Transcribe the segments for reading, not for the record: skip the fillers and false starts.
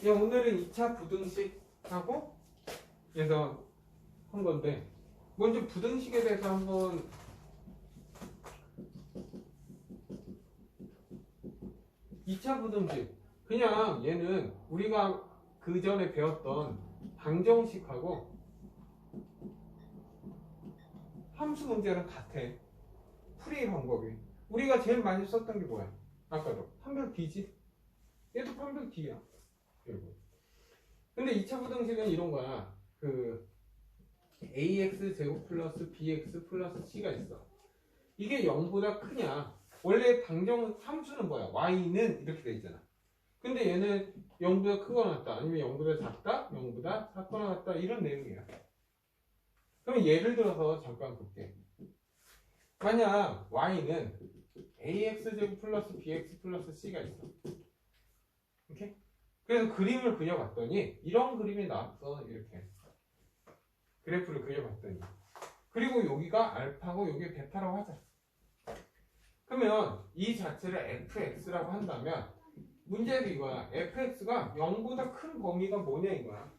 야, 오늘은 2차 부등식하고 그래서 한 건데 먼저 부등식에 대해서 한번 이 차 부등식 그냥 얘는 우리가 그 전에 배웠던 방정식하고 함수 문제랑 같아. 풀이 방법이 우리가 제일 많이 썼던 게 뭐야? 아까도 판별 D지? 얘도 판별 D야 결국. 근데 2차 부등식은 이런 거야. 그 ax 제곱 플러스 bx 플러스 c가 있어. 이게 0보다 크냐? 원래 방정 함수는 뭐야? y는 이렇게 돼 있잖아. 근데 얘는 0보다 크거나 같다, 아니면 0보다 작다, 0보다 작거나 같다, 이런 내용이야. 그럼 예를 들어서 잠깐 볼게. 만약 y는 ax 제곱 플러스 bx 플러스 c가 있어. 오케이? 그래서 그림을 그려봤더니 이런 그림이 나왔어. 이렇게 그래프를 그려봤더니, 그리고 여기가 알파고 여기 베타라고 하자. 그러면 이 자체를 fx라고 한다면 문제는 이거야. fx가 0보다 큰 범위가 뭐냐 이거야.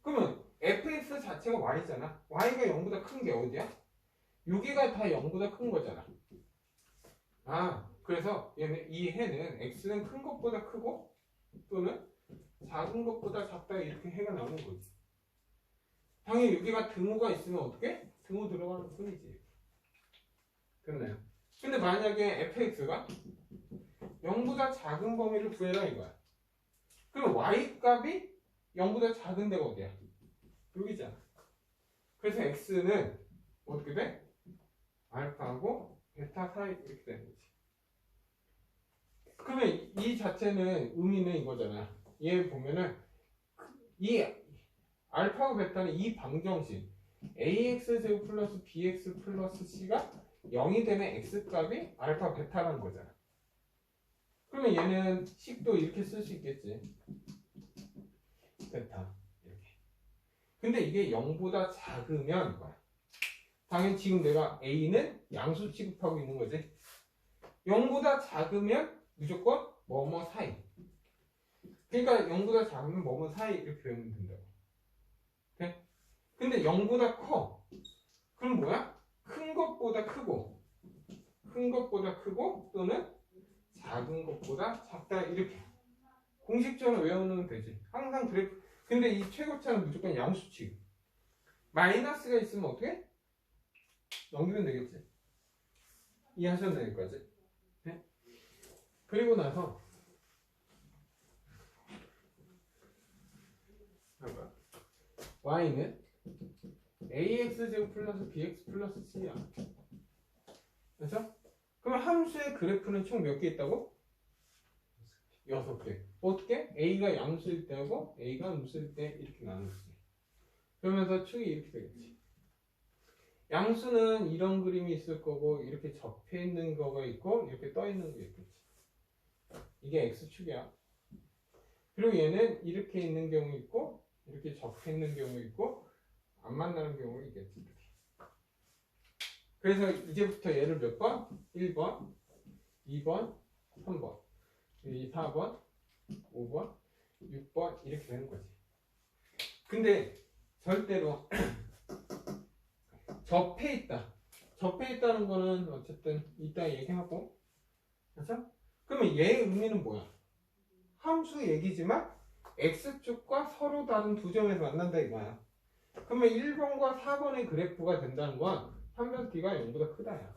그러면 fx 자체가 y잖아. y가 0보다 큰 게 어디야? 여기가 다 0보다 큰 거잖아. 아, 그래서 얘는 이 해는 x는 큰 것보다 크고 또는 작은 것보다 작다, 이렇게 해가 나오는 거지. 당연히 여기가 등호가 있으면 어떻게? 등호 들어가는 뿐이지. 됐나요? 근데 만약에 fx가 0보다 작은 범위를 구해라 이거야. 그럼 y 값이 0보다 작은 데가 어디야? 여기잖아. 그래서 x는 어떻게 돼? 알파하고 베타 사이 이렇게 되는 거지. 그러면 이 자체는 의미는 이거잖아. 얘 보면은 이 알파하고 베타는 이 방정식 ax 제곱 플러스 bx 플러스 c가 0이 되면 x 값이 알파 베타라는 거잖아. 그러면 얘는 식도 이렇게 쓸 수 있겠지. 베타 이렇게. 근데 이게 0보다 작으면 뭐야? 당연히 지금 내가 a는 양수 취급하고 있는 거지. 0보다 작으면 무조건 뭐뭐 사이. 그러니까 0보다 작으면 뭐뭐 사이 이렇게 배우면 된다고. 네? 근데 0보다 커. 그럼 뭐야? 큰 것보다 크고, 큰 것보다 크고 또는 작은 것보다 작다, 이렇게 공식적으로 외우면 되지. 항상 그래프. 근데 이 최고차는 무조건 양수 취급. 마이너스가 있으면 어떻게? 넘기면 되겠지. 이해하셨나요, 여기까지? 네? 그리고 나서 y는 ax 제곱 플러스 bx 플러스 c야. 그렇죠? 그럼 함수의 그래프는 총 몇 개 있다고? 6개. 어떻게? a가 양수일 때하고 a가 음수일 때 이렇게 나누지. 그러면서 축이 이렇게 되겠지. 양수는 이런 그림이 있을 거고, 이렇게 접해 있는 거가 있고, 이렇게 떠 있는 게 있겠지. 이게 x축이야. 그리고 얘는 이렇게 있는 경우 있고, 이렇게 접해 있는 경우 있고, 안 만나는 경우가 있겠지. 그래서 이제부터 얘를 몇 번? 1번, 2번, 3번, 4번, 5번, 6번 이렇게 되는 거지. 근데 절대로 접해 있다. 접해 있다는 거는 어쨌든 이따 얘기하고, 그렇죠? 그러면 얘의 의미는 뭐야? 함수 얘기지만 x축과 서로 다른 두 점에서 만난다 이거야. 그러면 1번과 4번의 그래프가 된다는 건 판별 D가 0보다 크다야.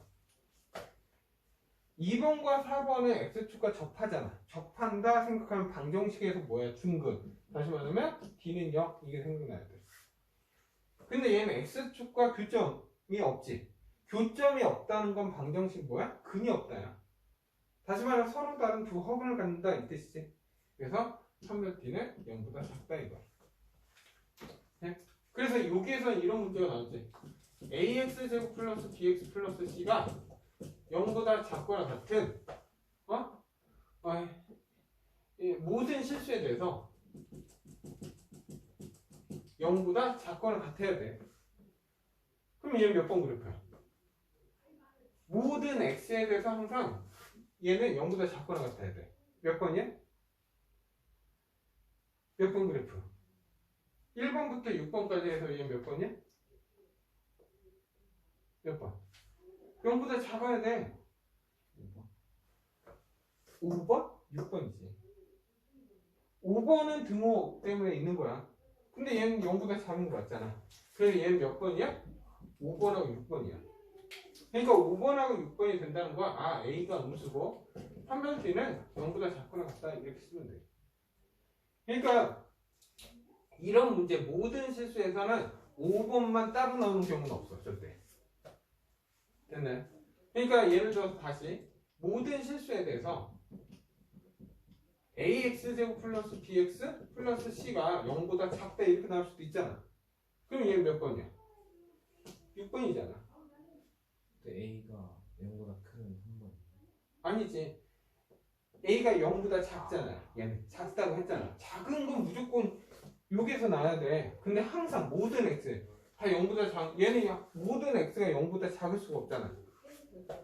2번과 4번은 x축과 접하잖아. 접한다 생각하면 방정식에서 뭐야? 중근. 다시 말하면 D는 0, 이게 생각나야 돼. 근데 얘는 x축과 교점이 없지. 교점이 없다는 건 방정식 뭐야? 근이 없다야. 다시 말하면 서로 다른 두 허근을 갖는다 이 뜻이지. 그래서 판별 D는 0보다 작다 이거야. 네? 그래서 여기에서 이런 문제가 나오지. ax 제곱 플러스 bx 플러스 c가 0보다 작거나 같은 모든 실수에 대해서 0보다 작거나 같아야 돼. 그럼 얘는 몇 번 그래프야? 모든 x에 대해서 항상 얘는 0보다 작거나 같아야 돼. 몇 번이야? 몇 번 그래프? 1번부터 6번까지 해서 얘 몇 번이야? 몇 번? 0보다 작아야 돼. 5번? 6번이지. 5번은 등호 때문에 있는 거야. 근데 얘는 0보다 작은 거 같잖아. 그래서 얘는 몇 번이야? 5번하고 6번이야. 그러니까 5번하고 6번이 된다는 거야. 아, A가 음수고 판별 B는 0보다 작거나 같다 이렇게 쓰면 돼. 그러니까 이런 문제 모든 실수에서는 5번만 따로 나오는 경우는 없어. 절대. 됐나요? 그러니까 예를 들어서 다시 모든 실수에 대해서 AX제곱 플러스 BX 플러스 C가 0보다 작다 이렇게 나올 수도 있잖아. 그럼 얘는 몇 번이야? 6번이잖아. A가 0보다 큰 3번. 아니지. A가 0보다 작잖아. 얘는 작다고 했잖아. 작은 건 무조건 여기서 나와야 돼. 근데 항상 모든 X 다 0보다 얘는 모든 X가 0보다 작을 수가 없잖아.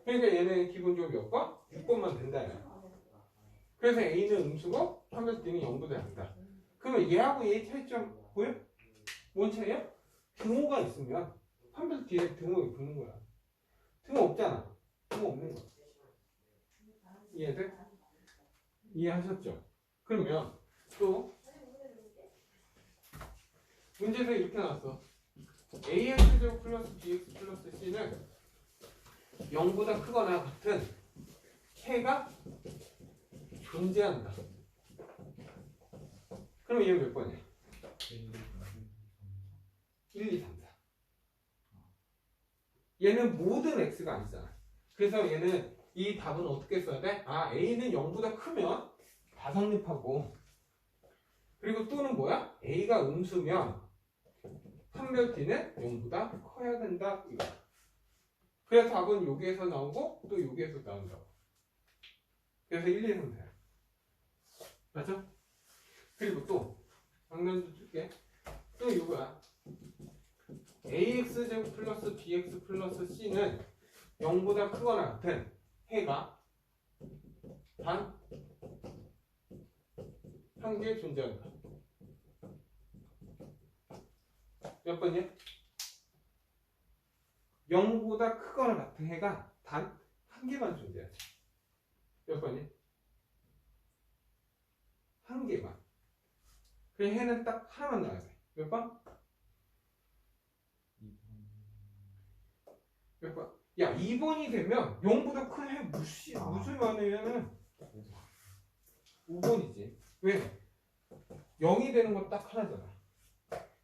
그러니까 얘는 기본적으로 몇 번? 6번만 된다. 그래서 A는 음수고 판별 B는 0보다 작다. 그러면 얘하고 얘의 차이점 보여? 뭔 차이야? 등호가 있으면 판별 뒤에 등호가 붙는 거야. 등호 없잖아. 등호 없는 거야. 이해돼? 이해하셨죠? 그러면 또 문제에서 이렇게 나왔어. AX제곱 플러스 BX 플러스 C는 0보다 크거나 같은 해가 존재한다. 그럼 얘는 몇 번이야? 1, 2, 3, 4. 얘는 모든 x가 아니잖아. 그래서 얘는 이 답은 어떻게 써야 돼? 아, a는 0보다 크면 다 성립하고, 그리고 또는 뭐야? a가 음수면 판별 D는 0보다 커야 된다 이거. 그래서 답은 여기에서 나오고 또 여기에서 나온다고. 그래서 1, 2, 3, 4. 맞죠? 그리고 또 장난도 줄게. 또 이거야. AX제곱 플러스 BX 플러스 C는 0보다 크거나 같은 해가 단 한 개 존재한다. 몇 번이야? 0보다 크거나 같은 해가 단 한 개만 존재하지. 몇 번이야? 한 개만. 그 해는 딱 하나만 나와야 돼. 몇 번? 몇 번? 야, 2번이 되면 0보다 큰 해 무슨 말이냐면 5번이지. 왜? 0이 되는 건 딱 하나잖아.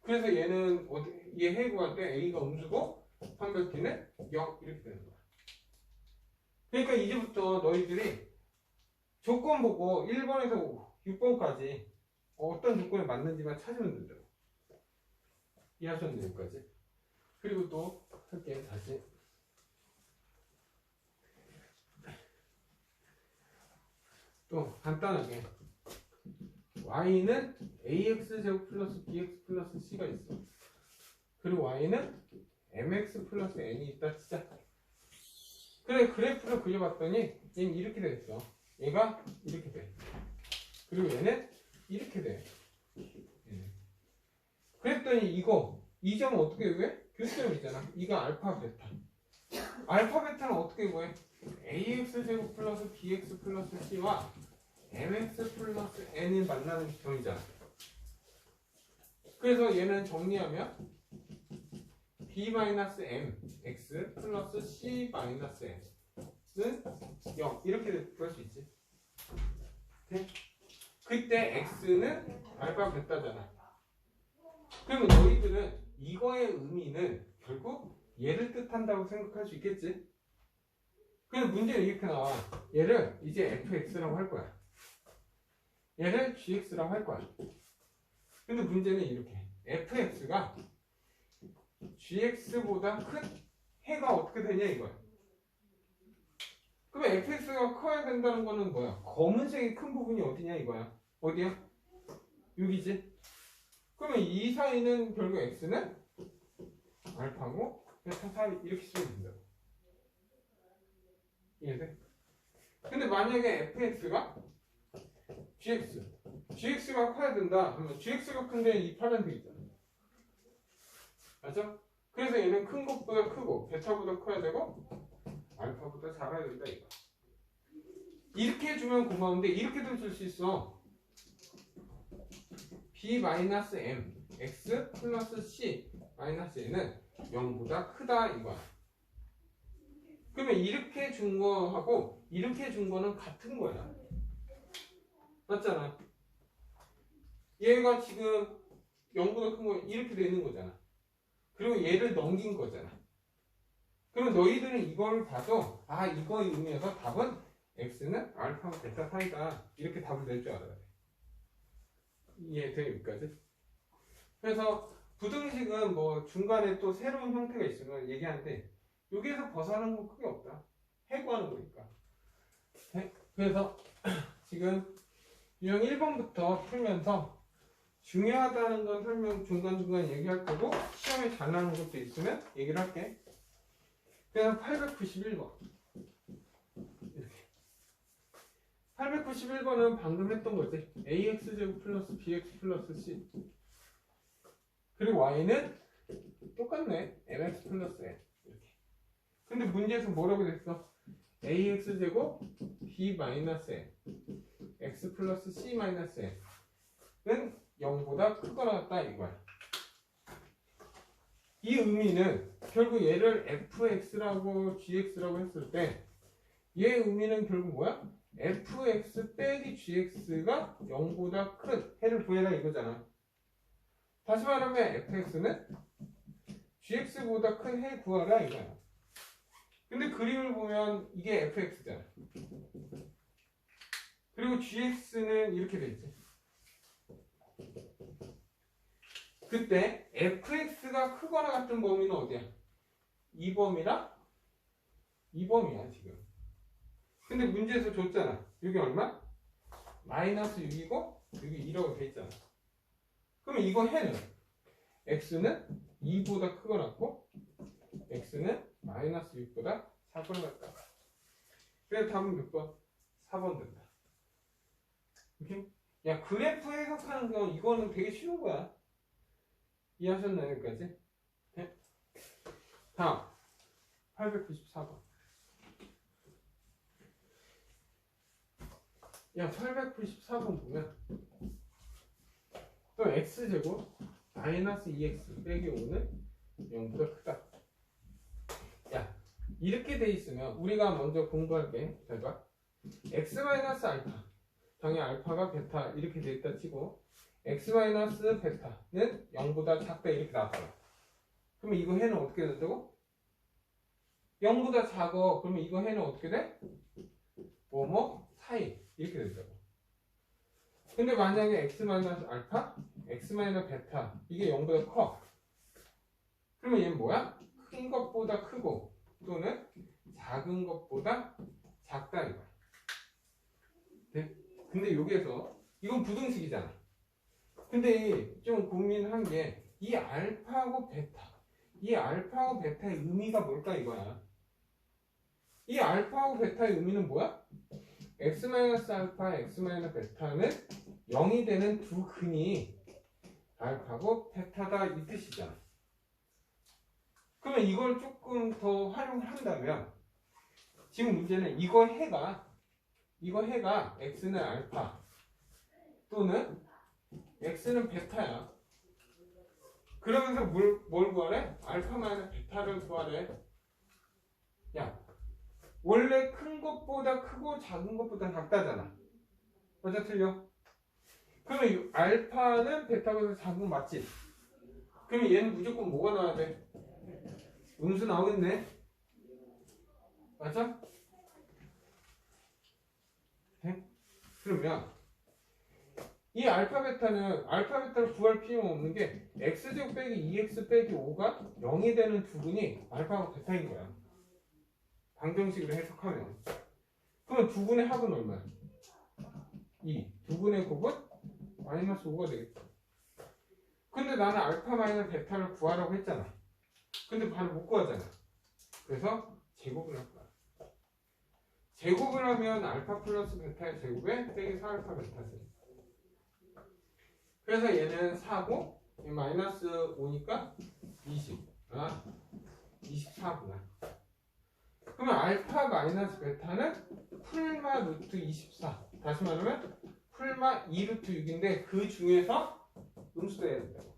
그래서 얘는 얘 해 구할 때 A가 음수고 판별 B는 0 이렇게 되는 거야. 그러니까 이제부터 너희들이 조건 보고 1번에서 6번까지 어떤 조건에 맞는지만 찾으면 된다고. 이해하셨나요? 여기까지? 그리고 또 할게. 다시 또 간단하게 y는 ax제곱 플러스 bx 플러스 c가 있어. 그리고 y는 mx 플러스 n이 있다 치자. 그래, 그래프를 그려봤더니 얘는 이렇게 되겠어. 얘가 이렇게 돼. 그리고 얘는 이렇게 돼. 그랬더니 이 점은 어떻게 구해? 교수점이잖아. 이거 알파 베타. 알파 베타는 어떻게 구해? ax제곱 플러스 bx 플러스 c와 mx 플러스 n이 만나는 점이잖아. 그래서 얘는 정리하면 b-mx 플러스 c-n은 0 이렇게 구할 수 있지. 네? 그때 x는 알파 베타잖아. 그러면 너희들은 이거의 의미는 결국 얘를 뜻한다고 생각할 수 있겠지? 그래서 문제는 이렇게 나와. 얘를 이제 fx라고 할 거야. 얘를 gx라고 할 거야. 근데 문제는 이렇게. fx가 gx보다 큰 해가 어떻게 되냐 이거야. 그러면 fx가 커야 된다는 거는 뭐야? 검은색이 큰 부분이 어디냐 이거야. 어디야? 여기지. 그러면 이 사이는 결국 x는 알파고 베타 사이 이렇게 쓰면 된다고. 이해돼? 근데 만약에 fx가 gx, gx가 커야 된다 하면 gx가 큰데 이 파란 되겠잖아. 맞죠? 그래서 얘는 큰 것보다 크고 베타보다 커야 되고 알파보다 작아야 된다 이거. 이렇게 해주면 고마운데 이렇게도 줄 수 있어. b-m x 플러스 c 마이너스 n은 0보다 크다 이거야. 그러면 이렇게 준 거하고 이렇게 준 거는 같은 거야. 맞잖아. 얘가 지금 0보다 큰 거 이렇게 되는 거잖아. 그리고 얘를 넘긴 거잖아. 그럼 너희들은 이걸 봐도 아 이거 의미에서 답은 x는 알파 베타 사이다 이렇게 답을 낼 줄 알아야 돼. 이해돼 여기까지? 그래서 부등식은 뭐 중간에 또 새로운 형태가 있으면 얘기하는데 여기에서 벗어나는 건 크게 없다. 해고하는 거니까. 네? 그래서 지금 유형 1번부터 풀면서 중요하다는 건 설명 중간중간 얘기할 거고 시험에 잘 나오는 것도 있으면 얘기를 할게. 그냥 891번 이렇게 891번은 방금 했던 거지. ax제곱 플러스 bx 플러스 c 그리고 y는 똑같네. mx 플러스 n 이렇게. 근데 문제에서 뭐라고 됐어? ax제곱 b 마이너스 n x 플러스 c 마이너스 n은 0보다 크거나 같다 이거야. 이 의미는 결국 얘를 fx라고 gx라고 했을 때 얘 의미는 결국 뭐야? fx 빼기 gx가 0보다 큰 해를 구해라 이거잖아. 다시 말하면 fx는 gx보다 큰 해 구하라 이거야. 근데 그림을 보면 이게 fx잖아. 그리고 gx는 이렇게 돼 있지. 그때 fx가 크거나 같은 범위는 어디야? 2범이랑 2범이야 지금. 근데 문제에서 줬잖아. 여기 얼마? 마이너스 6이고 여기 2라고 돼 있잖아. 그럼 이거 해는 x는 2보다 크거나 같고 x는 마이너스 6보다 작거나 같다. 그래서 답은 몇 번? 4번 된다. 오케이? 야 그래프 해석하는 거 이거는 되게 쉬운 거야. 이해하셨나요 여기까지? 네? 다음 894번. 야 894번 보면 또 x제곱 마이너스 2x 빼기 5는 0보다 크다. 야 이렇게 돼 있으면 우리가 먼저 공부할게. 잘 봐. x 마이너스 알파 당연히 알파가 베타 이렇게 돼 있다 치고 x 마이너스 베타는 0보다 작다 이렇게 나왔잖아. 그러면 이거 해는 어떻게 된다고? 0보다 작어. 그러면 이거 해는 어떻게 돼? 뭐뭐 사이 이렇게 된다고. 근데 만약에 x 마이너스 알파, x 마이너스 베타 이게 0보다 커. 그러면 얘는 뭐야? 큰 것보다 크고 또는 작은 것보다 작다 이거야. 네? 근데 여기에서 이건 부등식이잖아. 근데 좀 고민한 게 이 알파하고 베타, 이 알파하고 베타의 의미가 뭘까 이거야. 이 알파하고 베타의 의미는 뭐야? x-알파, x-베타는 0이 되는 두 근이 알파고 베타다 이 뜻이잖아. 그러면 이걸 조금 더 활용을 한다면 지금 문제는 이거 해가 x는 알파 또는 x는 베타야. 그러면서 뭘 구하래? 알파 마이너스 베타를 구하래. 야 원래 큰 것보다 크고 작은 것보다 작다잖아. 맞아 틀려? 그러면 이 알파는 베타보다 작은 거 맞지? 그러면 얘는 무조건 뭐가 나와야 돼? 음수 나오겠네? 맞아? 네? 그러면 이 알파 베타를 구할 필요가 없는 게 x제곱 빼기 2x 빼기 5가 0이 되는 두 분이 알파하고 베타인 거야. 방정식으로 해석하면. 그러면 두 분의 합은 얼마야? 2. 두 분의 곱은 마이너스 5가 되겠다. 근데 나는 알파 마이너스 베타를 구하라고 했잖아. 근데 바로 못 구하잖아. 그래서 제곱을 할 거야. 제곱을 하면 알파 플러스 베타의 제곱에 빼기 4알파 베타지. 그래서 얘는 4고 마이너스 5니까 20. 24구나. 그러면 알파 마이너스 베타는 풀마 루트 24. 다시 말하면 풀마 2 루트 6인데 그 중에서 음수돼야 된다고.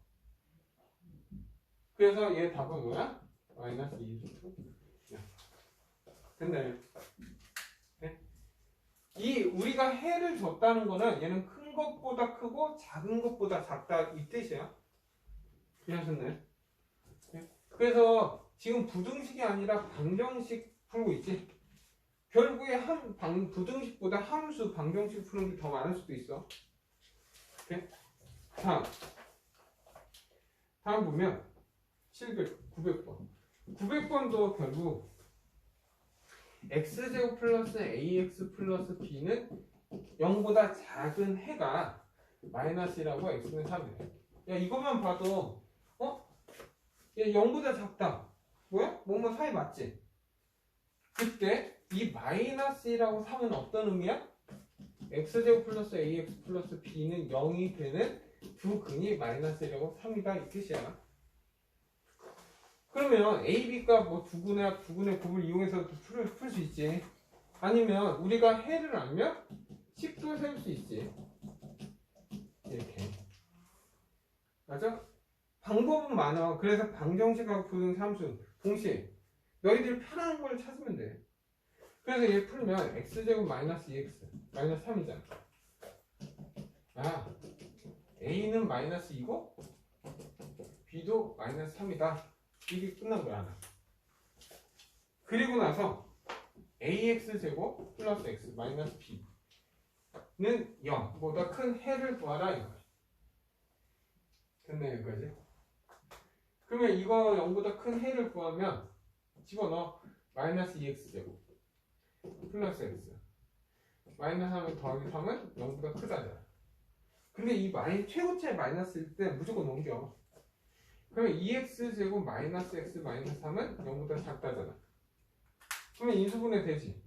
그래서 얘 답은 뭐야? 마이너스 2 루트 6. 됐나요? 네? 이 우리가 해를 줬다는 거는 얘는 큰 것보다 크고 작은 것보다 작다 이 뜻이야. 이해하셨나요? 네? 그래서 지금 부등식이 아니라 방정식 풀고 있지. 결국에 부등식보다 함수 방정식 푸는 게 더 많을 수도 있어. 오케이? 다음 보면 900번. 900번도 결국 x제곱 플러스 ax 플러스 b는 0보다 작은 해가 마이너스라고 x는 3이래. 야 이것만 봐도 얘 0보다 작다. 뭐야? 뭔가 사이 맞지? 그때 이 마이너스라고 3은 어떤 의미야? x제곱 플러스 ax 플러스 b는 0이 되는 두 근이 마이너스라고 3이다 이 뜻이야. 그러면 a, b가 뭐 두근의 곱을 이용해서 풀 수 있지. 아니면 우리가 해를 알면 식도 세울 수 있지. 이렇게. 맞아? 방법은 많아. 그래서 방정식하고 부등식 함수 동시에 너희들 편한 걸 찾으면 돼. 그래서 얘 풀면 x제곱 마이너스 2x 마이너스 3이잖아. a는 마이너스 2고 b도 마이너스 3이다. 이게 끝난 거야 하나. 그리고 나서 ax제곱 플러스 x 마이너스 b는 0보다 큰 해를 구하라 이거야. 됐네 여기까지. 그러면 이거 0보다 큰 해를 구하면 집어넣어. 마이너스 2x제곱 플러스 x 마이너스 3은 더하기 3은 0보다 크다잖아. 근데 이 최고차의 마이너스일 때 무조건 넘겨. 그러면 2x제곱 마이너스 x 마이너스 3은 0보다 작다잖아. 그러면 인수분해 되지.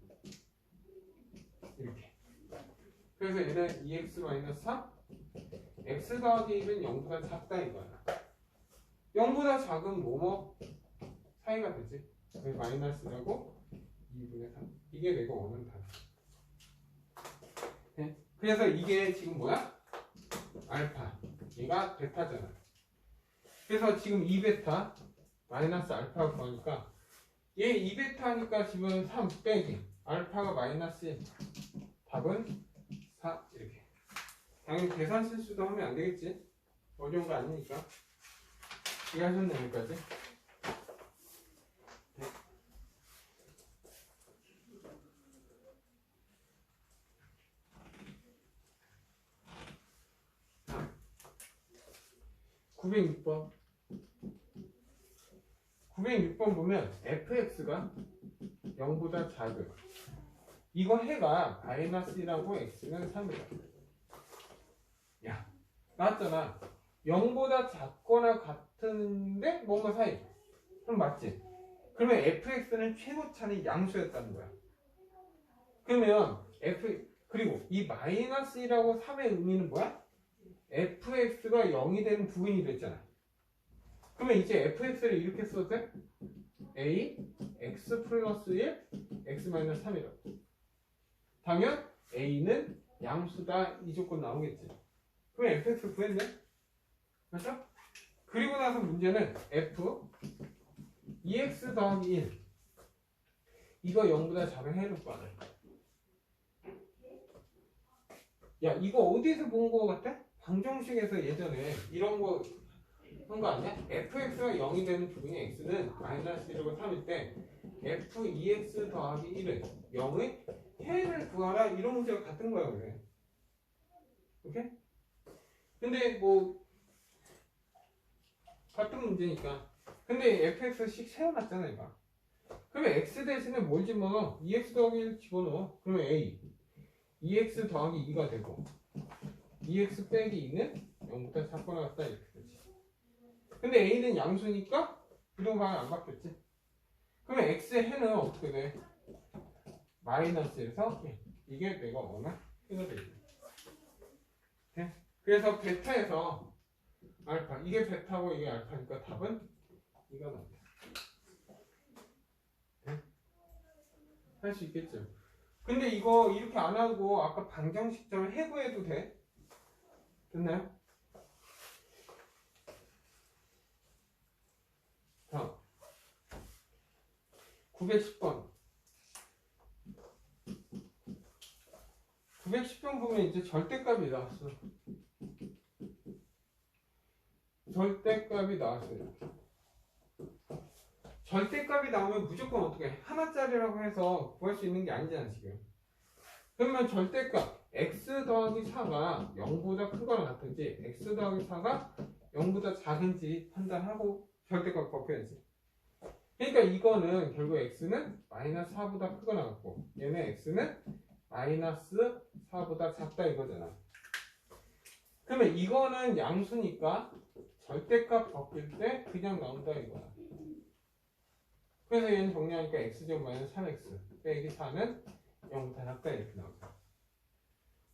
이렇게. 그래서 얘는 2x 마이너스 3 x 더하기 1은 0보다 작다 이거야. 0보다 작은 뭐뭐 사이가 되지. 마이너스라고 2분의 3. 이게 내가 원하는 답. 네? 그래서 이게 지금 뭐야? 알파. 얘가 베타잖아. 그래서 지금 2베타 마이너스 알파가 구하니까 얘 2베타니까 지금 3 빼기 알파가 마이너스 1. 답은 4 이렇게. 당연히 계산 실수도 하면 안 되겠지. 어려운 거 아니니까. 이해하셨나요 여기까지? 네. 906번 906번 보면 fx가 0보다 작은 이거 해가 마이너스라고 x는 3이다. 야 나왔잖아. 0보다 작거나 같은데 뭔가 사이. 그럼 맞지? 그러면 fx는 최고차는 양수였다는 거야. 그러면 그리고 이 마이너스라고 3의 의미는 뭐야? fx가 0이 되는 부분이 됐잖아. 그러면 이제 fx를 이렇게 써도 돼? a x 플러스 1 x 마이너스 3이라고. 당연 a는 양수다 이 조건 나오겠지. 그럼 fx를 구했네? 맞죠? 그리고 나서 문제는 f 2x 더하기 1 이거 0보다 작은 해를 구하래. 야 이거 어디서 본 거 같아? 방정식에서 예전에 이런 거 한 거 아니야? fx가 0이 되는 부분이 x는 마이너스 1이고 3일 때 f 2x 더하기 1은 0의 해를 구하라 이런 문제가 같은 거야 그래. 오케이? 근데 뭐 같은 문제니까. 근데 fx씩 세워놨잖아 이거. 그러면 x 대신에 뭘 집어넣어? 2x 더하기 1 집어넣어. 그러면 a 2x 더하기 2가 되고 2x 빼기 2는 0보다 작거나 같다 이렇게 되지. 근데 a는 양수니까 부동방은 안 바뀌었지. 그러면 x의 해는 어떻게 돼? 마이너스에서 1. 이게 내가 원한 해가 되지. 네? 그래서 베타에서 알파, 이게 베타고 이게 알파니까 답은 이가 나옵니다. 네? 할 수 있겠죠. 근데 이거 이렇게 안 하고 아까 방정식점을 해부해도 돼? 됐나요? 다음 910번 910번 보면 이제 절대값이 나왔어. 절대값이 나왔어요. 절대값이 나오면 무조건 어떻게 해? 하나짜리라고 해서 구할 수 있는 게 아니잖아 지금. 그러면 절대값 x 더하기 4가 0보다 크거나 같은지 x 더하기 4가 0보다 작은지 판단하고 절대값 곱해야지. 그러니까 이거는 결국 x는 마이너스 4보다 크거나 같고 얘는 x는 마이너스 4보다 작다 이거잖아. 그러면 이거는 양수니까 절대값 벗길 때 그냥 나온다 이거야. 그래서 얘는 정리하니까 x제곱 마이너스 3x 빼기 4는 0보다 작다 이렇게 나온다.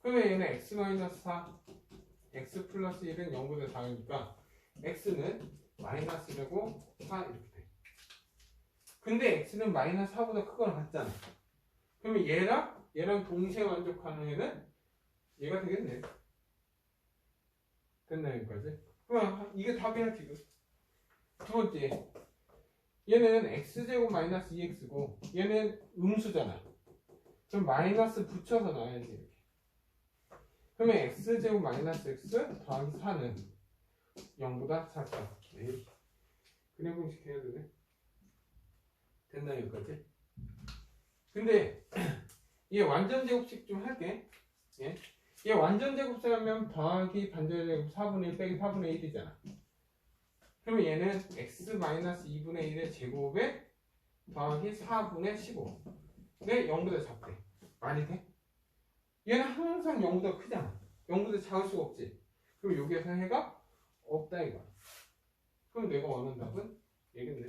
그러면 얘는 x 마이너스 4 x 플러스 1은 0보다 작으니까 x는 마이너스 1이고 4 이렇게 돼. 근데 x는 마이너스 4보다 크거나 같잖아. 그러면 얘랑 동시에 만족하는 애는 얘가 되겠네. 됐나 여기까지? 그럼 이게 답이야 지금. 두 번째 얘는 x제곱 마이너스 2x고 얘는 음수잖아. 그럼 마이너스 붙여서 나와야지 이렇게. 그러면 x제곱 마이너스 x 더하기 4는 0보다 작다. 에이. 그래 공식 해야 되네. 됐나 여기까지? 근데 얘 완전 제곱식 좀 할게. 예? 얘 완전 제곱식 하면 더하기 반절 제곱 4분의 1 빼기 4분의 1이잖아. 그러면 얘는 x 마이너스 2분의 1의 제곱에 더하기 4분의 15. 네, 0보다 작대. 많이 돼? 얘는 항상 0보다 크잖아. 0보다 작을 수가 없지. 그럼 여기에서 해가 없다 이거야. 그럼 내가 원하는 답은 얘겠네.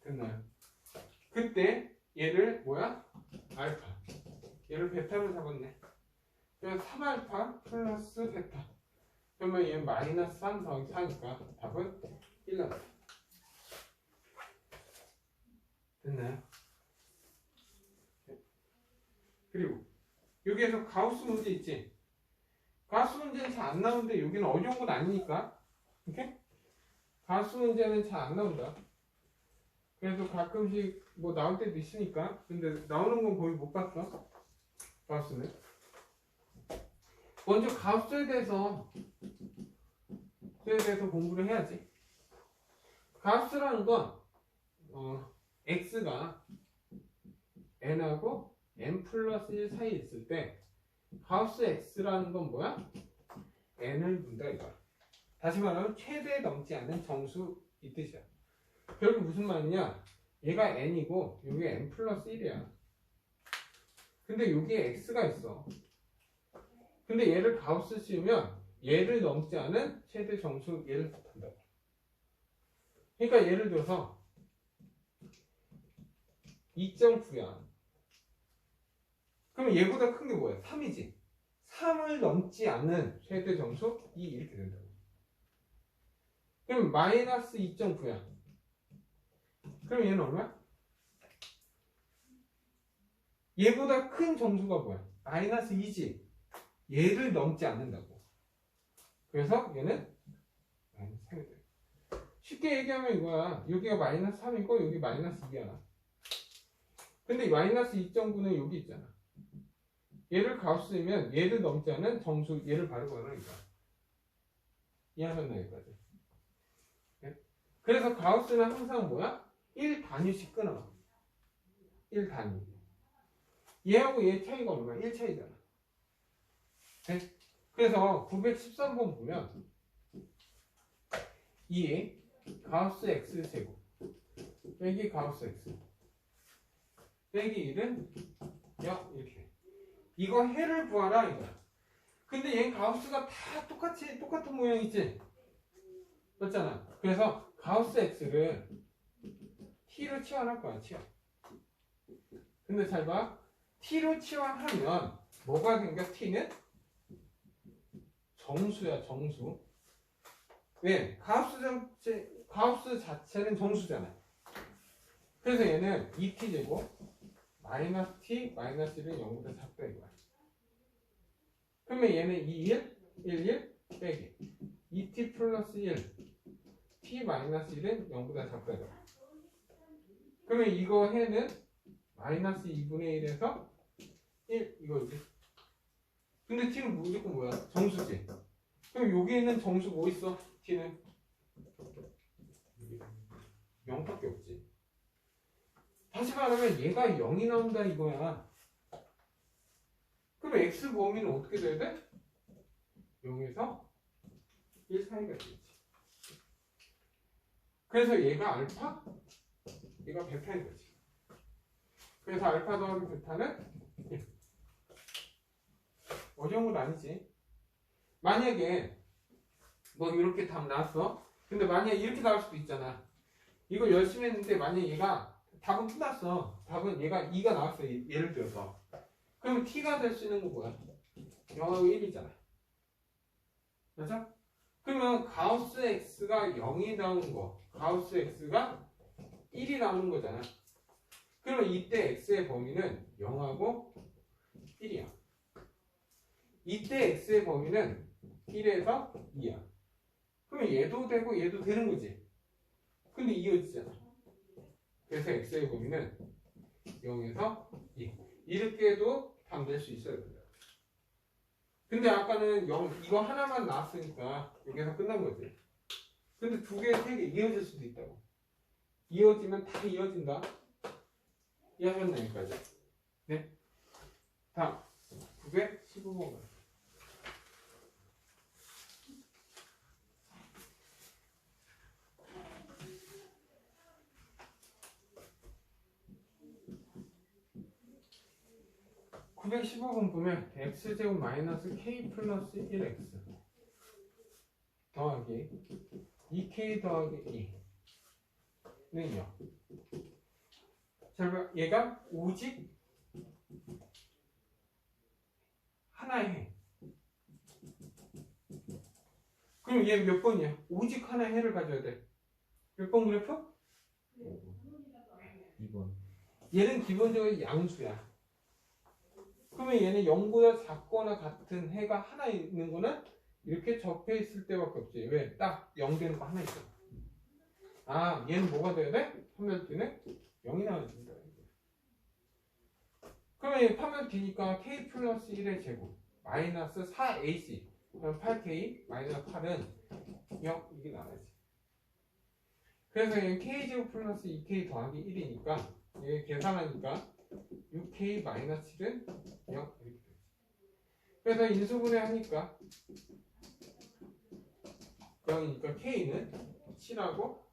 됐나요? 그때 얘를 뭐야? 알파. 얘를 베타로 잡았네. 그래서 3알파 플러스 베타. 그러면 얘는 마이너스 3 더하기 4니까 답은 1 나왔다. 됐나요? 그리고 여기에서 가우스 문제 있지? 가우스 문제는 잘 안 나오는데 여기는 어려운 건 아니니까. 오케이? 가우스 문제는 잘 안 나온다. 그래서 가끔씩 뭐 나올 때도 있으니까. 근데 나오는 건 거의 못 봤어. 가우스는. 먼저 가우스에 대해서 공부를 해야지. 가우스라는 건 x가 n하고 n 플러스 1 사이에 있을 때 가우스 x라는 건 뭐야? n을 둔다 이거야. 다시 말하면 최대 넘지 않는 정수 이 뜻이야. 결국 무슨 말이냐? 얘가 n이고 여기 n 플러스 1이야. 근데 여기에 x가 있어. 근데 얘를 가우스 씌우면 얘를 넘지 않은 최대 정수 얘를 뜻한다고. 그러니까 예를 들어서 2.9야. 그럼 얘보다 큰 게 뭐야? 3이지. 3을 넘지 않는 최대 정수 2 이렇게 된다고. 그럼 마이너스 2.9야. 그럼 얘는 얼마야? 얘보다 큰 정수가 뭐야? 마이너스 2지. 얘를 넘지 않는다고. 그래서 얘는 마이너스 3이 돼. 쉽게 얘기하면 이거야. 여기가 마이너스 3이고 여기 마이너스 2야. 근데 마이너스 2.9는 여기 있잖아. 얘를 가우스면 얘를 넘지 않은 정수 얘를 바로 구하는 거야. 이해하셨나요? 여기까지? 네? 그래서 가우스는 항상 뭐야? 1단위씩 끊어. 1단위. 얘하고 얘 차이가 얼마야? 1 차이잖아. 네? 그래서 913번 보면 이 가우스 x제곱 빼기 가우스 x 빼기 1은 0 이렇게. 이거 해를 구하라 이거야. 근데 얘는 가우스가 다 똑같은 모양이지? 맞잖아. 그래서 가우스 x를 t로 치환할 거야. 치환. 근데 잘 봐. t로 치환하면 뭐가 생겨? t는 정수야, 정수. 왜? 가우스 자체는 정수잖아. 그래서 얘는 2t제곱 마이너스 t 마이너스 1은 0보다 작다 이거야. 그러면 얘는 2, 1, 1, 1 빼기 2t 플러스 1 t 마이너스 1은 0보다 작다 이거야. 그러면 이거 해는 마이너스 2분의 1에서 1 이거지. 근데 t는 무조건 뭐야? 정수지. 그럼 여기에는 정수 뭐 있어? t는 0밖에 없지. 다시 말하면 얘가 0이 나온다 이거야. 그럼 x 범위는 어떻게 돼야 돼? 0에서 1 사이가 되겠지. 그래서 얘가 알파, 얘가 베타인 거지. 그래서 알파 더하기 베타는 1. 어려운 건 아니지. 만약에 뭐 이렇게 답 나왔어. 근데 만약에 이렇게 나올 수도 있잖아. 이거 열심히 했는데 만약에 얘가 답은 끝났어. 답은 얘가 2가 나왔어. 예를 들어서. 그럼 t가 될 수 있는 거 뭐야? 0하고 1이잖아. 맞아? 그러면 가우스 x가 0이 나오는 거, 가우스 x가 1이 나오는 거잖아. 그러면 이때 x의 범위는 0하고 1이야. 이때 x의 범위는 1에서 2야. 그러면 얘도 되고 얘도 되는 거지. 근데 이어지잖아. 그래서 x의 범위는 0에서 2. 이렇게 해도 답 낼 수 있어야 된다. 근데 아까는 0, 이거 하나만 나왔으니까 여기서 끝난 거지. 근데 두 개, 세 개 이어질 수도 있다고. 이어지면 다 이어진다. 이해하셨나요? 여기까지? 네. 다음 915번. 915번 보면 x제곱 마이너스 k 플러스 1x 더하기 2k 더하기 2는요. 자, 얘가 오직 하나의 해. 그럼 얘 몇 번이야? 오직 하나의 해를 가져야 돼. 몇 번 그래프? 2번. 얘는 기본적으로 양수야. 그러면 얘는 0보다 작거나 같은 해가 하나 있는 거는 이렇게 접해 있을 때밖에 없지. 왜? 딱 0 되는 거 하나 있어. 아, 얘는 뭐가 돼야 돼? 판별티는 0이 나와야 된다. 그러면 얘 판별티니까 k 플러스 1의 제곱 마이너스 4ac 그럼 8k 마이너스 8은 0 이게 나와야지. 그래서 얘는 k제곱 플러스 2k 더하기 1이니까 얘 계산하니까 6k 마이너스 7은 0 이렇게 되지. 그래서 인수분해 하니까 0이니까 k는 7하고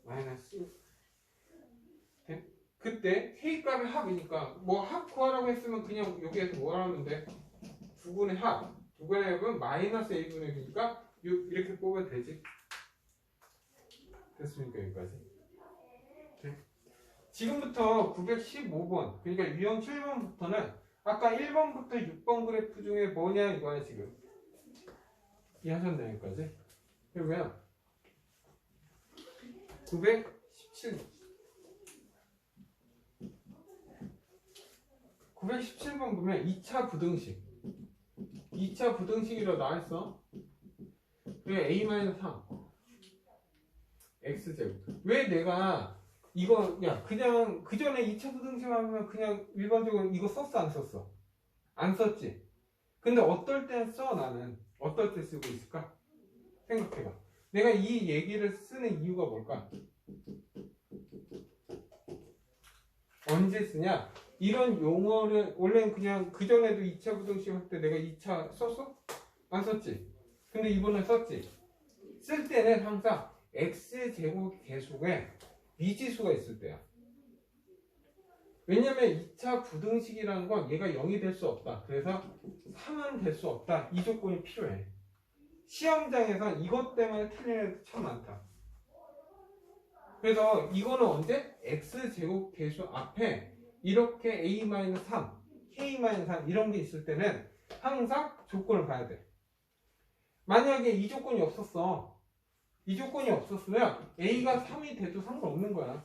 마이너스 1. 그때 k 값의 합이니까 뭐 합 구하라고 했으면 그냥 여기에서 뭐 하면 돼? 두분의 합. 두분의 합은 마이너스 a분의 b니까 이렇게 뽑아도 되지. 됐습니까? 여기까지. 네. 지금부터 915번 그러니까 유형 7번부터는 아까 1번부터 6번 그래프 중에 뭐냐 이거야 지금. 이해하셨나요? 여기까지? 그러면 917번 보면 2차 부등식 2차 부등식이라고 나와있어. 그게 a-3 x제곱. 왜 내가 이거 그냥 그 전에 2차 부등식 하면 그냥 일반적으로 이거 썼어 안 썼어? 안 썼지. 근데 어떨 때 써 나는? 어떨 때 쓰고 있을까? 생각해봐. 내가 이 얘기를 쓰는 이유가 뭘까? 언제 쓰냐? 이런 용어를 원래는 그냥 그 전에도 2차 부등식 할 때 내가 2차 썼어? 안 썼지. 근데 이번에 썼지. 쓸 때는 항상 x제곱 계속에 미지수가 있을 때야. 왜냐면 2차 부등식이라는 건 얘가 0이 될 수 없다. 그래서 3은 될 수 없다. 이 조건이 필요해. 시험장에선 이것 때문에 틀리는 애들 참 많다. 그래서 이거는 언제? x제곱 계수 앞에 이렇게 a-3, k-3 이런 게 있을 때는 항상 조건을 봐야 돼. 만약에 이 조건이 없었어. 이 조건이 없었으면 A가 3이 돼도 상관없는 거야.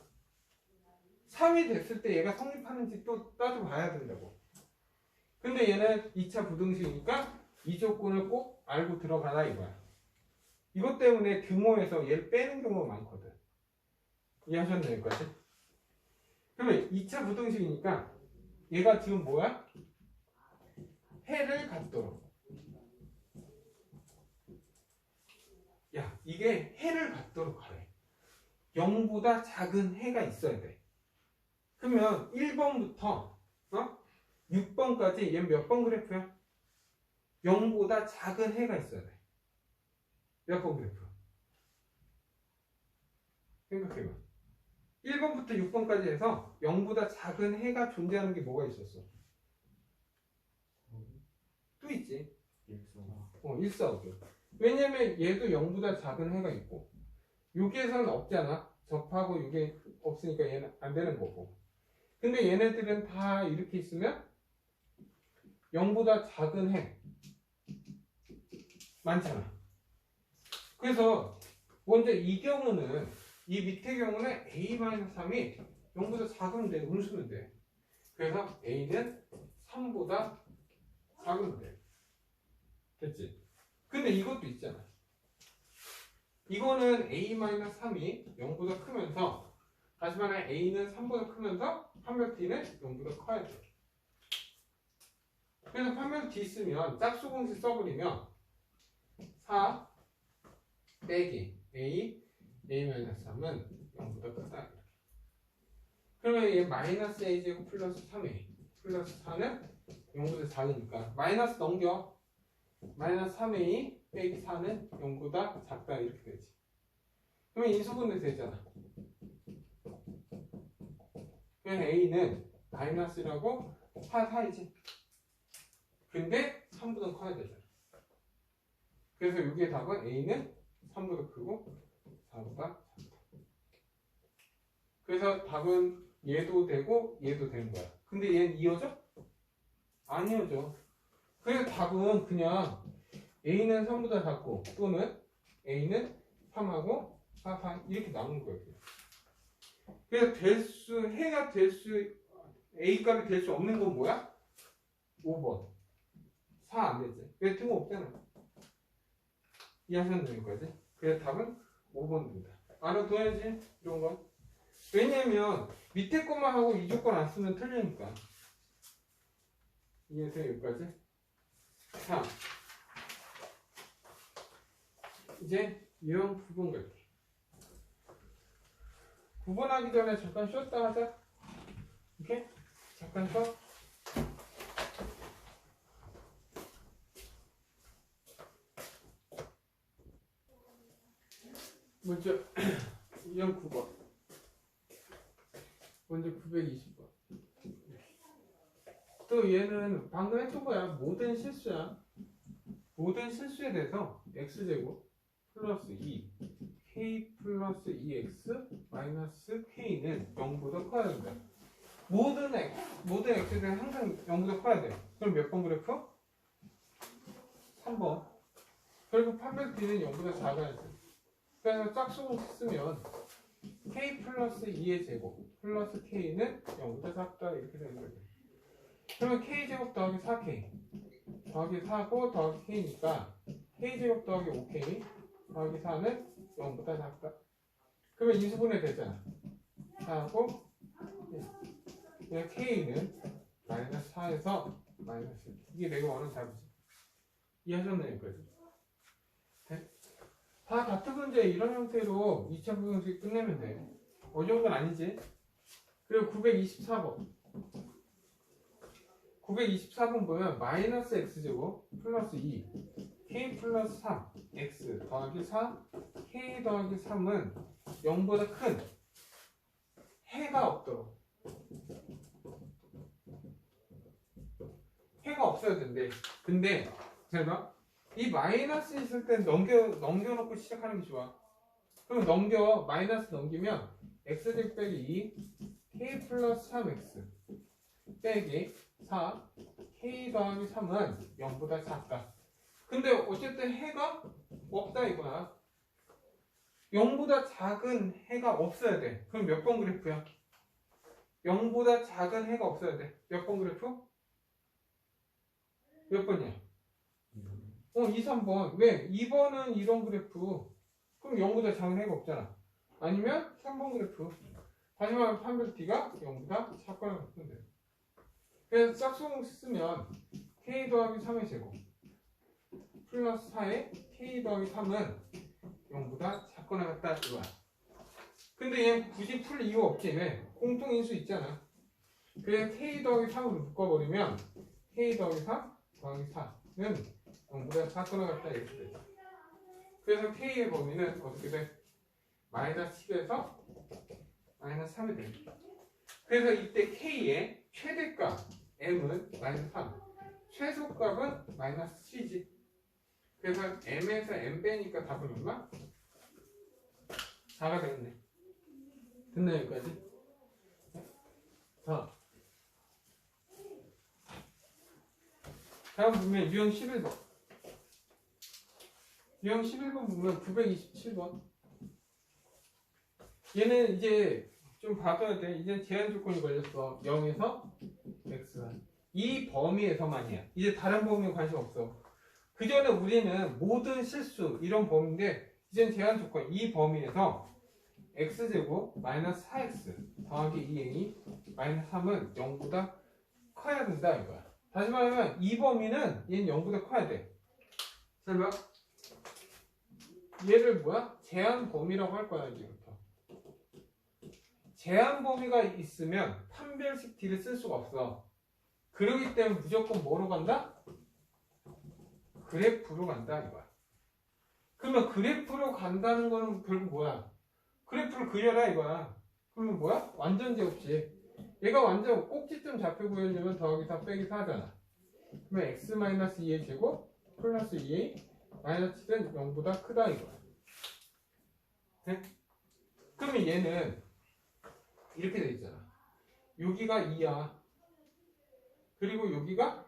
3이 됐을 때 얘가 성립하는지 또 따져봐야 된다고. 근데 얘는 2차 부등식이니까 이 조건을 꼭 알고 들어가라 이거야. 이것 때문에 규모에서 얘를 빼는 경우가 많거든. 이해하셨나요, 여기까지? 그러면 2차 부등식이니까 얘가 지금 뭐야? 해를 갖도록. 야, 이게 해를 갖도록 하래. 0보다 작은 해가 있어야 돼. 그러면 1번부터 6번까지 얘는 몇 번 그래프야? 0보다 작은 해가 있어야 돼. 몇 번 그래프? 생각해봐. 1번부터 6번까지 해서 0보다 작은 해가 존재하는 게 뭐가 있었어? 또 있지. 145죠. 왜냐면 얘도 0보다 작은 해가 있고 여기에서는 없잖아. 접하고 이게 없으니까 얘는 안 되는 거고. 근데 얘네들은 다 이렇게 있으면 0보다 작은 해 많잖아. 그래서 먼저 이 경우는 이 밑에 경우는 A-3이 0보다 작으면 돼. 음수면 돼. 그래서 A는 3보다 작으면 돼. 됐지? 근데 이것도 있잖아. 이거는 A-3이 0보다 크면서 다시 말해 A는 3보다 크면서 판별 T는 0보다 커야 돼. 그래서 판별 T 쓰면 짝수 공식 써버리면 4 빼기 A-3은 0보다 크다. 그러면 얘 마이너스 A제곱 플러스 3A 플러스 4는 0보다 작으니까 마이너스 넘겨. 마이너스 3A 빼기 4는 0보다 작다 이렇게 되지. 그러면 인수분해 되잖아. 그냥 A는 마이너스라고 4이지. 근데 3보다 커야 되잖아. 그래서 여기에 답은 A는 3보다 크고 4보다 작다. 그래서 답은 얘도 되고 얘도 되는 거야. 근데 얘는 이어져? 안 이어져. 그래서 답은 그냥 A는 3보다 작고 또는 A는 3하고 4 이렇게 나오는 거예요. 그래서 해가 될 수 A 값이 될 수 없는 건 뭐야? 5번 4 안 되지. 왜 틈없잖아. 이해하셨나요? 여기까지? 그래서 답은 5번입니다. 알아둬야지 이런 건. 왜냐면 밑에 것만 하고 이 조건 안 쓰면 틀리니까. 이해하세요? 여기까지? 자, 이제 유형 9번 갈게. 9번 하기 전에 잠깐 쉬었다 하자. 오케이? 잠깐 쉬어. 먼저 유형 9번. 먼저 920번. 또 얘는 방금 했던 거야. 모든 실수야. 모든 실수에 대해서 x제곱 플러스 2 k 플러스 2x 마이너스 k는 0보다 커야 된다. 모든 x에 대해 항상 0보다 커야 돼. 그럼 몇 번 그래프? 3번. 결국 판별 T는 0보다 작아야 돼. 그래서 짝수공식 쓰면 k 플러스 2의 제곱 플러스 k는 0보다 작다 이렇게 되는 거지. 그러면 k제곱 더하기 4k 더하기 4고 더하기 k니까 k제곱 더하기 5k 더하기 4는 0보다 작다. 그러면 인수분해 되잖아. 4하고 k는 마이너스 4에서 마이너스 1. 이게 내가 원하는 답이지. 이해하셨나요? 여기까지? 네? 다 같은 문제 이런 형태로 2차 부등식 끝내면 돼. 어려운 건 아니지. 그리고 924번 924번 보면 마이너스 x제곱 플러스 2 k 플러스 3 x 더하기 4 k 더하기 3은 0보다 큰 해가 없도록. 해가 없어야 된대. 근데 잘 봐. 이 마이너스 있을 땐 넘겨놓고 시작하는 게 좋아. 그럼 마이너스 넘기면 x제곱 빼기 2 k 플러스 3x 빼기 4 k 더하기 3은 0보다 작다. 근데 어쨌든 해가 없다 이거야. 0보다 작은 해가 없어야 돼. 그럼 몇 번 그래프야? 0보다 작은 해가 없어야 돼. 몇 번 그래프? 몇 번이야? 2, 3번. 왜? 2번은 이런 그래프. 그럼 0보다 작은 해가 없잖아. 아니면 3번 그래프. 다시 말하면 판별 T가 0보다 작거나 같은 돼. 그래서 짝수공 쓰면 K 더하기 3의 제곱 플러스 4의 K 더하기 3은 0보다 작거나 같다 이거야. 근데 얘 굳이 풀 이유 없지. 왜? 공통인수 있잖아. 그래서 K 더하기 3을 묶어버리면 K 더하기 3 더하기 4는 0보다 작거나 같다 이렇게 되죠. 그래서 K의 범위는 어떻게 돼? 마이너스 10에서 마이너스 3이 돼. 그래서 이때 K의 최대값 M은 마이너스 3, 최소값은 마이너스 7이지. 그래서 M에서 M 빼니까 답은 얼마? 4가 되겠네. 됐나 여기까지? 자, 다음 보면 유형 11번. 유형 11번 보면 927번. 얘는 이제 좀 봐둬야 돼. 이제 제한 조건이 걸렸어. 0에서 x. 이 범위에서만이야. 이제 다른 범위에 관심 없어. 그 전에 우리는 모든 실수 이런 범위인데 이젠 제한 조건 이 범위에서 x제곱 마이너스 4x 더하기 2a 마이너스 3은 0보다 커야 된다 이거야. 다시 말하면 이 범위는 얘는 0보다 커야 돼. 잘 봐. 얘를 뭐야? 제한 범위라고 할 거야 이제부터. 제한 범위가 있으면 판별식 D를 쓸 수가 없어. 그러기 때문에 무조건 뭐로 간다? 그래프로 간다 이거야. 그러면 그래프로 간다는 거는 결국 뭐야? 그래프를 그려라 이거야. 그러면 뭐야? 완전 제곱식. 얘가 완전 꼭지점 좌표 구하려면 더하기 4 빼기 4잖아. 그러면 x-2의 제곱 플러스 2a 마이너스 7은 0보다 크다 이거야. 네? 그러면 얘는 이렇게 돼 있잖아. 여기가 2야. 그리고 여기가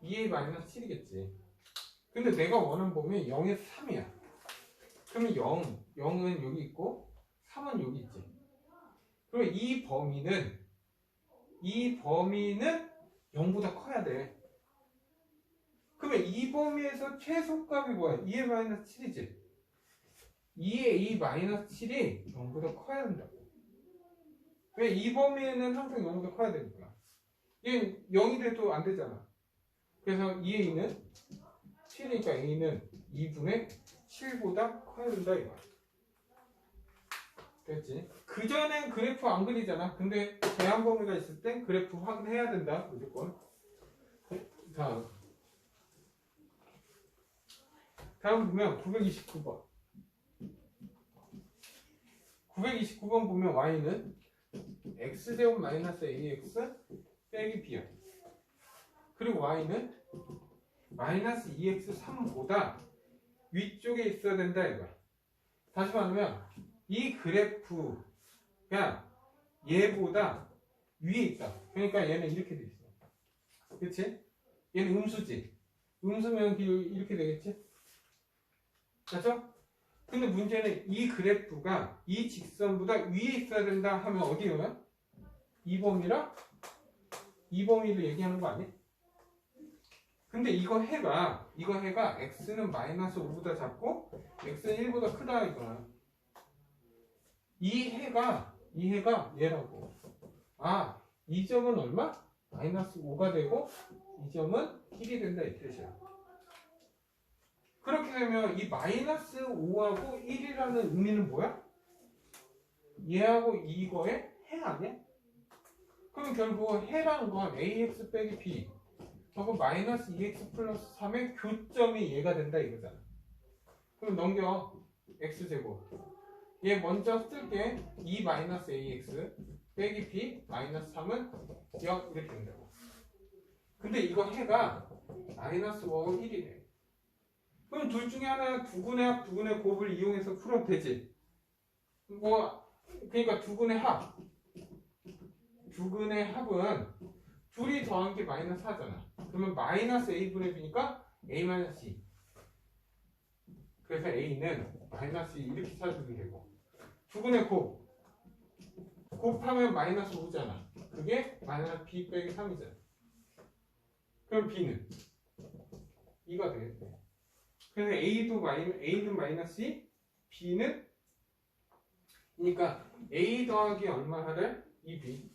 2a 마이너스 7이겠지. 근데 내가 원하는 범위 0에서 3이야. 그러면 0은 여기 있고 3은 여기 있지. 그럼 이 범위는 0보다 커야 돼. 그러면 이 범위에서 최소값이 뭐야? 2a 마이너스 7이지. 2의 a 마이너스 7이 0보다 커야 된다고. 왜? 이 범위에는 항상 0보다 커야 되니까. 얘는 0이 돼도 안 되잖아. 그래서 2a는 7이니까 a는 2분의 7보다 커야 된다 이거야. 됐지? 그전엔 그래프 안 그리잖아. 근데 제한 범위가 있을 땐 그래프 확인해야 된다 무조건. 다음 보면 929번. 929번 보면 y는 x제곱 마이너스 ax 빼기 b야. 그리고 y는 마이너스 2x3보다 위쪽에 있어야 된다 이거야. 다시 말하면 이 그래프가 얘보다 위에 있다. 그러니까 얘는 이렇게 돼 있어. 그치? 얘는 음수지. 음수면 이렇게 되겠지? 맞죠? 근데 문제는 이 그래프가 이 직선보다 위에 있어야 된다 하면 어디요? 이 범위랑 이 범위를 얘기하는 거 아니야? 근데 이거 해가 x는 마이너스 5보다 작고 x는 1보다 크다 이거야. 이 해가 얘라고. 아, 이 점은 얼마? 마이너스 5가 되고 이 점은 1이 된다 이 뜻이야. 그렇게 되면 이 마이너스 5하고 1이라는 의미는 뭐야? 얘하고 이거의 해 아니야? 그럼 결국 해라는 건 ax 빼기 b 하고 마이너스 2x 플러스 3의 교점이 얘가 된다 이거잖아. 그럼 넘겨. x제곱. 얘 먼저 쓸게. 2 마이너스 ax 빼기 b 마이너스 3은 0 이렇게 된다고. 근데 이거 해가 마이너스 5하고 1이래. 그럼 둘 중에 하나 두근의 합, 두근의 곱을 이용해서 풀어도 되지. 그러니까 두근의 합. 두근의 합은 둘이 더한 게 마이너스 4잖아. 그러면 마이너스 a분의 b니까 a 마이너스 2. 그래서 a는 마이너스 2 이렇게 찾으면 되고 두근의 곱하면 마이너스 5잖아. 그게 마이너스 b 빼기 3이잖아. 그럼 b는 2가 되겠네. 그래서 a는 마이너스 2, b는 그러니까 a 더하기 얼마 하래? 2b.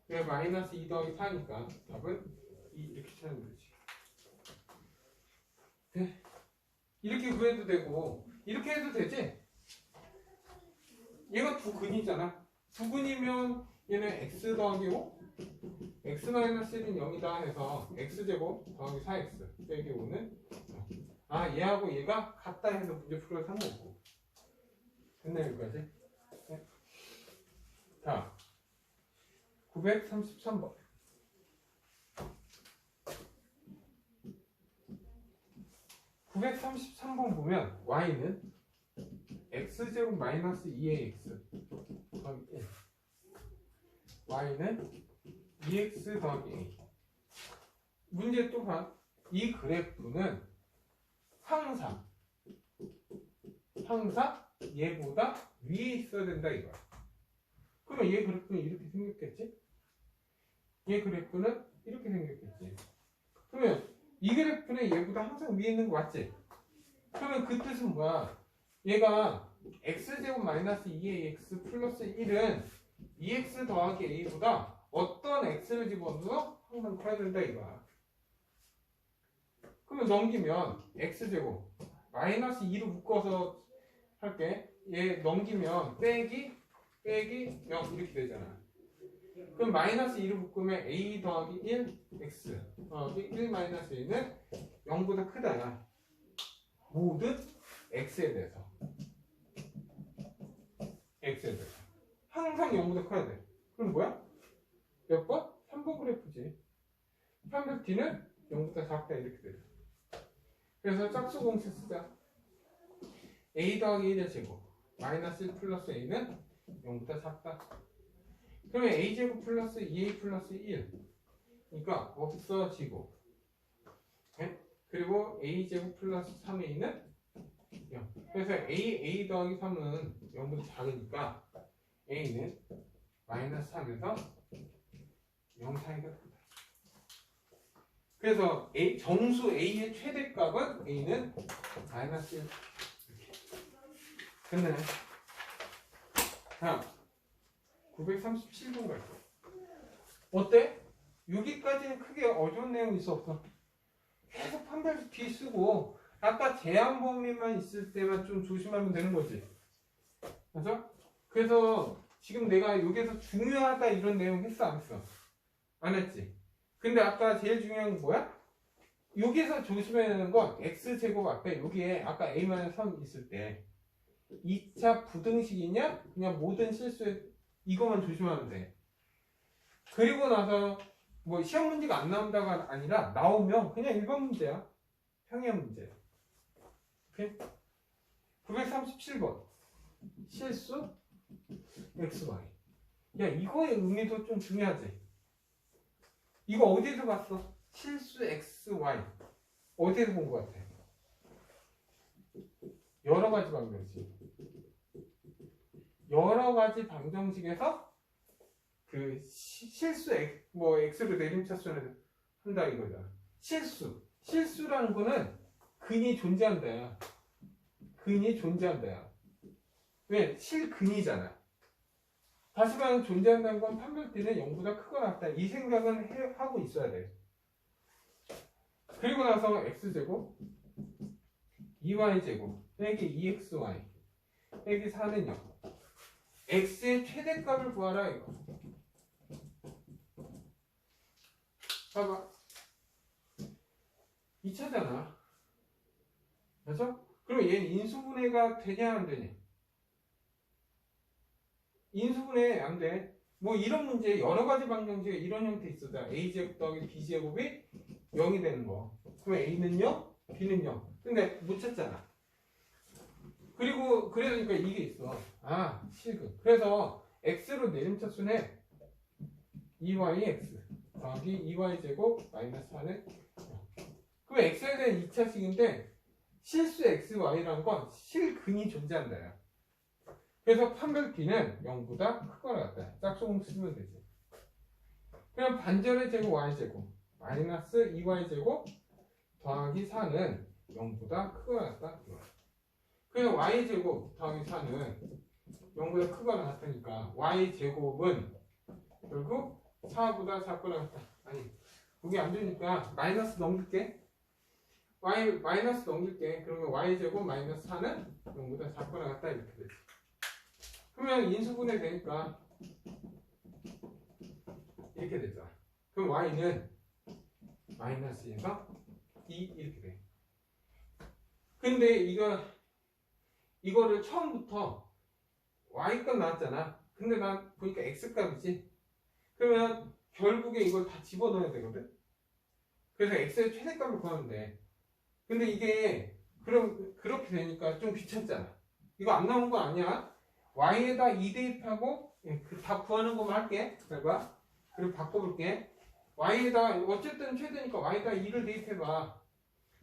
그래서 마이너스 2 더하기 4니까 답은 2 이렇게 찾으면 되지. 네. 이렇게 구해도 되고 이렇게 해도 되지? 얘가 두근이잖아. 두근이면 얘는 x 더하기 5 x 마이너스 1은 0이다 해서 x제곱 더하기 4x 빼기 5는 얘하고 얘가 같다 해서 문제 풀어서 상관없고 됐나 여기까지? 네. 자 933번 933번 보면 y는 x제곱 마이너스 2ax 더하기 1 y는 2x 더하기 a 문제 또 봐. 이 그래프는 항상 얘보다 위에 있어야 된다 이거야. 그러면 얘 그래프는 이렇게 생겼겠지? 얘 그래프는 이렇게 생겼겠지. 그러면 이 그래프는 얘보다 항상 위에 있는 거 맞지? 그러면 그 뜻은 뭐야? 얘가 x제곱 마이너스 2ax 플러스 1은 2x 더하기 a보다 어떤 x를 집어넣어서 항상 커야 된다 이거야. 그러면 넘기면 x제곱 마이너스 2로 묶어서 할게. 얘 넘기면 빼기 0 이렇게 되잖아. 그럼 마이너스 2로 묶으면 a 더하기 1 x 더하기 1 마이너스 2는 0보다 크다. 모든 x에 대해서 항상 0보다 커야 돼. 그럼 뭐야? 몇 번? 3번 그래프지. 3번 d는 0보다 작다 이렇게 되죠. 그래서 짝수 공式쓰자. a 더하기 1의 제곱 마이너스 1 플러스 a는 0보다 작다. 그러면 a제곱 플러스 2a 플러스 1 그러니까 없어지고 네? 그리고 a제곱 플러스 3a는 0. 그래서 a 더하기 3은 0보다 작으니까 a는 마이너스 3에서 0 사이가 된다. 그래서 정수 a의 최대값은 a는 마이너스 1 이렇게 됐네. 자 937번 갈게요. 어때? 여기까지는 크게 어려운 내용 있어 없어? 계속 판별식 B 쓰고 아까 제한 범위만 있을 때만 좀 조심하면 되는 거지. 맞아? 그래서 지금 내가 여기서 중요하다 이런 내용 했어 안 했어? 안 했지? 근데 아까 제일 중요한 건 뭐야? 여기서 조심해야 되는 건 x제곱 앞에 여기에 아까 a-3 있을 때 2차 부등식이냐? 그냥 모든 실수에 이것만 조심하면 돼. 그리고 나서 뭐 시험 문제가 안 나온다가 아니라 나오면 그냥 일반 문제야. 평형 문제. 오케이? 937번 실수 xy. 야 이거의 의미도 좀 중요하지. 이거 어디서 봤어? 실수 xy 어디서 본 것 같아? 여러 가지 방정식. 여러 가지 방정식에서 그 실수 뭐 x로 내림차순을 한다 이거잖아. 실수라는 거는 근이 존재한다야. 근이 존재한다야. 왜? 실근이잖아. 다시 말하면 존재한다는 건 판별되는 0보다 크거나 같다. 이 생각은 하고 있어야 돼. 그리고 나서 x제곱 2y제곱 빼기 2xy 빼기 4는 0. x의 최대값을 구하라 이거. 봐봐. 2차잖아. 맞아? 그럼 얘는 인수분해가 되냐 안 되냐? 인수분해 안 돼. 뭐 이런 문제 여러 가지 방정식에 이런 형태 있었다. a제곱 더하기 b제곱이 0이 되는 거. 그럼 a는 0, b는 0. 근데 못 찾잖아. 그리고 그러니까 이게 있어. 실근. 그래서 x로 내림차순에 2yx 더하기 2y제곱 마이너스 4는 0. 그럼 x에 대한 2차식인데 실수 xy라는 건 실근이 존재한다요. 그래서 판별 b는 0보다 크거나 같다. 짝수공 쓰면 되지. 그럼 반절의 제곱 y제곱 마이너스 2y제곱 더하기 4는 0보다 크거나 같다. 그래서 y제곱 더하기 4는 0보다 크거나 같으니까 y제곱은 결국 4보다 작거나 같다. 아니, 여기 안 되니까 마이너스 넘길게. 마이너스 넘길게. 그러면 y제곱 마이너스 4는 0보다 작거나 같다. 이렇게 되지. 그러면 인수분해 되니까 이렇게 되죠. 그럼 y는 마이너스에서 2 이렇게 돼. 근데 이거를 처음부터 y값 나왔잖아. 근데 난 보니까 x값이지. 그러면 결국에 이걸 다 집어넣어야 되거든. 그래서 x의 최대값을 구하면 돼. 근데 이게 그렇게 되니까 좀 귀찮잖아. 이거 안 나온 거 아니야. y에다 2 대입하고 다 구하는 것만 할게. 결과. 그리고 바꿔볼게. y에다 어쨌든 최대니까 y에다 2를 대입해봐.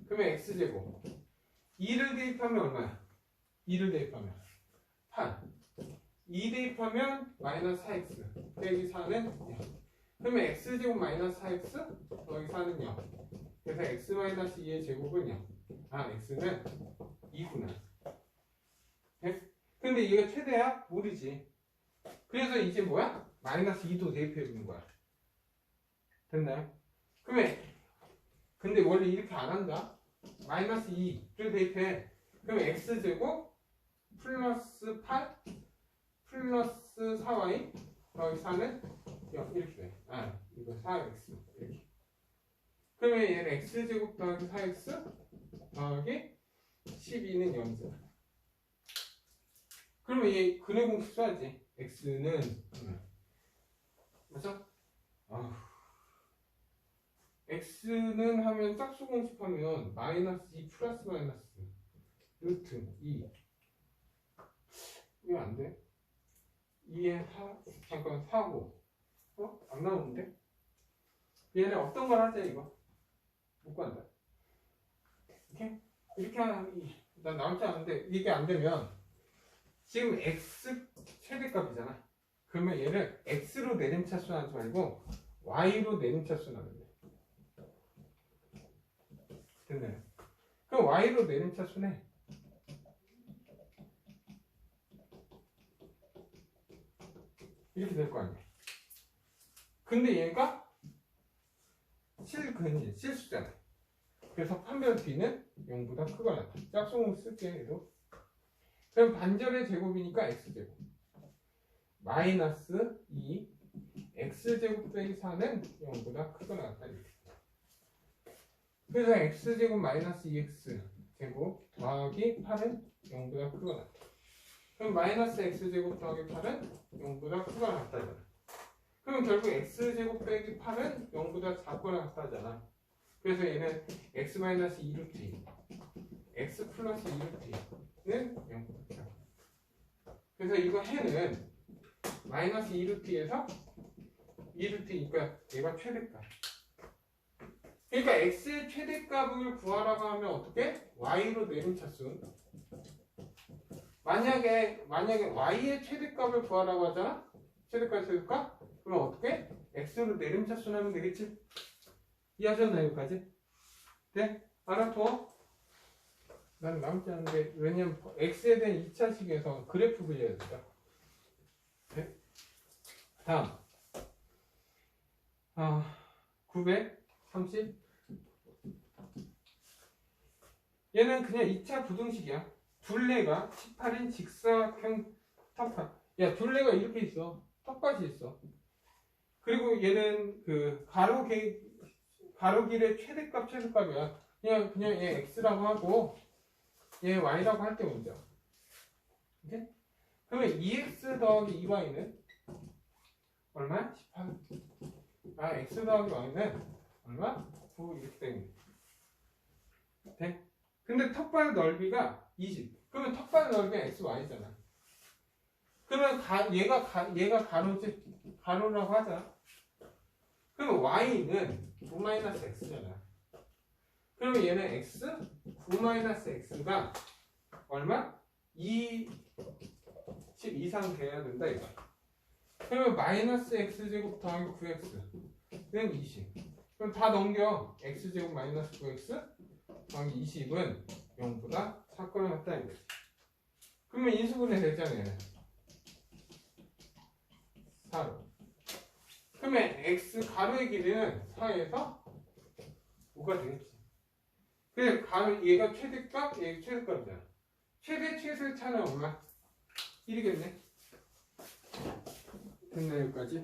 그러면 x제곱 2를 대입하면 얼마야? 2를 대입하면 8 2 대입하면 마이너스 4x 빼기 4는 0. 그러면 x제곱 마이너스 4x 더하기 4는 0. 그래서 x 마이너스 2의 제곱은 0. 아, x는 2구나. 네? 근데 이게 최대야? 모르지. 그래서 이제 뭐야? 마이너스 2도 대입해주는 거야. 됐나요? 그러면 근데 원래 이렇게 안 한다. 마이너스 2를 대입해. 그럼 x제곱 플러스 8 플러스 4y 더하기 4는 0 이렇게 돼. 아, 이거 4x 이렇게. 그러면 얘는 x제곱 더하기 4x 더하기 12는 0이잖아. 그러면 얘 근의 공식 써야지. x는 맞아? x는 하면 짝수 공식 하면 마이너스 2 플러스 마이너스 루트 2. 왜 안 돼? 2에 4, 잠깐 4고. 안 나오는데? 얘는 어떤 걸 하자, 이거? 못 구한다. 이렇게 하면, 난 나올지 않은데, 이게 안 되면, 지금 x 최대값이잖아. 그러면 얘를 x로 내림차수 하지 말고, y로 내림차수 하면 돼. 됐네. 그럼 y로 내림차수네. 이렇게 될 거 아니야. 근데 얘가 실근이 실수잖아. 그래서 판별 b는 0보다 크거나 같아. 짝수공 쓸게. 얘도. 그럼 반절의 제곱이니까 x제곱 마이너스 2 x제곱 빼기 4는 0보다 크거나 같다. 이렇게. 그래서 x제곱 마이너스 2x 제곱 더하기 8은 0보다 크거나 같다. 그럼 마이너스 x제곱 더하기 8은 0보다 크거나 같다잖아. 그럼 결국 x제곱 빼기 8은 0보다 작거나 같다잖아. 그래서 얘는 x 마이너스 2루트 x 플러스 2루트는 0보다 작아. 그래서 이거 해는 마이너스 2루트에서 2루트니까 얘가 최대값. 그러니까 x의 최대값을 구하라고 하면 어떻게? y로 내림차순. 만약에 y의 최대값을 구하라고 하잖아. 최대값. 그럼 어떻게? x로 내림차순 하면 되겠지? 이해하셨나요? 여기까지? 네? 알아둬. 난 남지 않은데 왜냐면 x에 대한 2차식에서 그래프 그려야 된다. 네? 다음 930 얘는 그냥 2차 부등식이야. 둘레가 18인 직사각형 탑판. 야, 둘레가 이렇게 있어. 턱까지 있어. 그리고 얘는 그 가로길의 최대값이야. 그냥 얘 x라고 하고 얘 y라고 할게 먼저. 오케이? 그러면 2x 더하기 2y는 얼마야? 18. 아, x 더하기 y는 얼마? 9 이렇게 되는 거야. 돼? 근데 턱발 넓이가 20. 그러면 턱발 넓이가 x, y잖아. 그러면 얘가 가로라고 하자. 그러면 y는 5-x잖아. 그러면 얘는 x 9-x가 얼마? 20 이상 돼야 된다 이거. 그러면 마이너스 x제곱 더하기 9x는 20. 그럼 다 넘겨. x제곱 마이너스 9x 더하기 20은 0보다 작거나 같다 이거지. 그러면 인수분해 되잖아 얘는. 4로. 그러면 x 가로의 길이는 4에서 5가 되겠지. 그래 가로 얘가 최대값, 얘가 최대값이잖아. 최대 최소의 차는 얼마? 1이겠네. 됐나 여기까지?